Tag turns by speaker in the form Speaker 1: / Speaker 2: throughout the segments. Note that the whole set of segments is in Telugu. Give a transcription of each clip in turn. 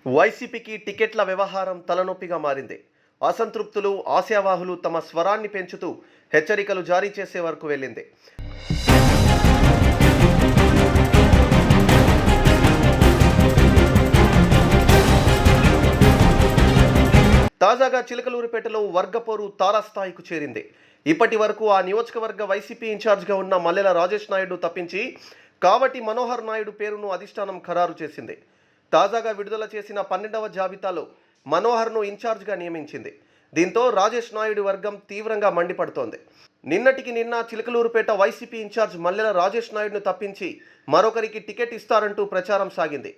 Speaker 1: వైసీపీకి టికెట్ల వ్యవహారం తలనొప్పిగా మారింది. అసంతృప్తులు, ఆశావాహులు తమ స్వరాన్ని పెంచుతూ హెచ్చరికలు జారీ చేసే వరకు వెళ్ళింది. తాజాగా చిలకలూరిపేటలో వర్గపోరు తారాస్థాయికి చేరింది. ఇప్పటి వరకు ఆ నియోజకవర్గ వైసీపీ ఇన్ఛార్జ్గా ఉన్న మల్లెల రాజేష్ నాయుడు తప్పించి కావటి మనోహర్ నాయుడు పేరును అధిష్టానం ఖరారు చేసింది. తాజాగా విడుదల చేసిన 12వ జాబితాలో మనోహర్ను ఇన్ఛార్జ్గా నియమించింది. దీంతో రాజేష్ నాయుడు వర్గం తీవ్రంగా మండిపడుతోంది. నిన్నటికి నిన్న చిలకలూరుపేట వైసీపీ ఇన్ఛార్జ్ మల్లెల రాజేష్ నాయుడును తప్పించి మరొకరికి టికెట్ ఇస్తారంటూ ప్రచారం సాగింది.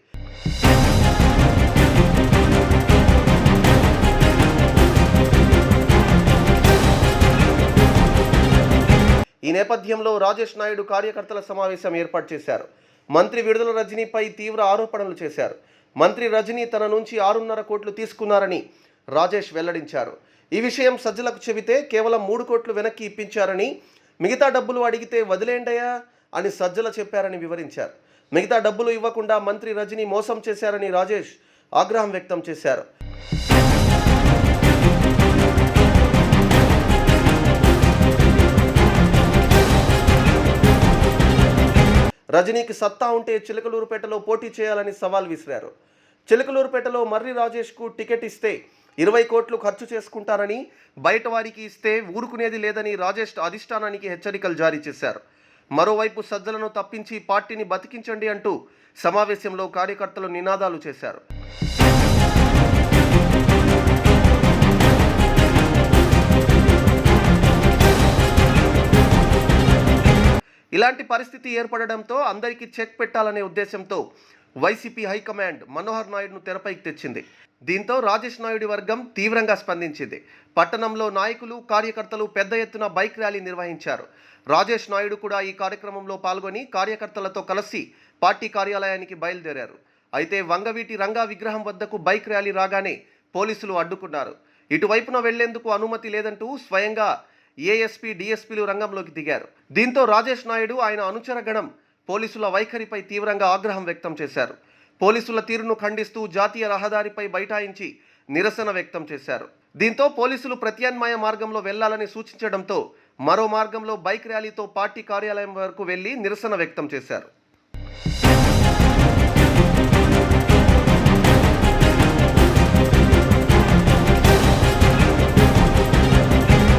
Speaker 1: ఈ నేపథ్యంలో రాజేష్ నాయుడు కార్యకర్తల సమావేశం ఏర్పాటు చేశారు. మంత్రి విడుదల రజనీపై తీవ్ర ఆరోపణలు చేశారు. మంత్రి రజనీ తన నుంచి 6.5 కోట్లు తీసుకున్నారని రాజేష్ వెల్లడించారు. ఈ విషయం సజ్జలకు చెబితే కేవలం 3 కోట్లు వెనక్కి ఇప్పించారని, మిగతా డబ్బులు అడిగితే వదిలేండయా అని సజ్జల చెప్పారని వివరించారు. మిగతా డబ్బులు ఇవ్వకుండా మంత్రి రజనీ మోసం చేశారని రాజేష్ ఆగ్రహం వ్యక్తం చేశారు. రజనీకి సత్తా ఉంటే చిలకలూరుపేటలో పోటీ చేయాలని సవాల్ విసిరారు. చిలకలూరుపేటలో మర్రి రాజేష్కు టికెట్ ఇస్తే 20 కోట్లు ఖర్చు చేసుకుంటారని, బయట వారికి ఇస్తే ఊరుకునేది లేదని రాజేష్ అధిష్టానానికి హెచ్చరికలు జారీ చేశారు. మరోవైపు సజ్జలను తప్పించి పార్టీని బతికించండి అంటూ సమావేశంలో కార్యకర్తలు నినాదాలు చేశారు. ఇలాంటి పరిస్థితి ఏర్పడడంతో అందరికీ చెక్ పెట్టాలనే ఉద్దేశంతో వైసీపీ హైకమాండ్ మనోహర్ నాయుడును తెరపైకి తెచ్చింది. దీంతో రాజేష్ నాయుడు వర్గం తీవ్రంగా స్పందించింది. పట్టణంలో నాయకులు, కార్యకర్తలు పెద్ద ఎత్తున బైక్ ర్యాలీ నిర్వహించారు. రాజేష్ నాయుడు కూడా ఈ కార్యక్రమంలో పాల్గొని కార్యకర్తలతో కలిసి పార్టీ కార్యాలయానికి బయలుదేరారు. అయితే వంగవీటి రంగా విగ్రహం వద్దకు బైక్ ర్యాలీ రాగానే పోలీసులు అడ్డుకున్నారు. ఇటువైపున వెళ్లేందుకు అనుమతి లేదంటూ స్వయంగా ఏఎస్పీ, డీఎస్పీలు రంగంలోకి దిగారు. దీంతో రాజేష్ నాయుడు, ఆయన అనుచర గణం పోలీసుల వైఖరిపై తీవ్రంగా ఆగ్రహం వ్యక్తం చేశారు. పోలీసుల తీరును ఖండిస్తూ జాతీయ రహదారిపై బైఠాయించి నిరసన వ్యక్తం చేశారు. దీంతో పోలీసులు ప్రత్యామ్నాయ మార్గంలో వెళ్లాలని సూచించడంతో మరో మార్గంలో బైక్ ర్యాలీతో పార్టీ కార్యాలయం వరకు వెళ్లి నిరసన వ్యక్తం చేశారు.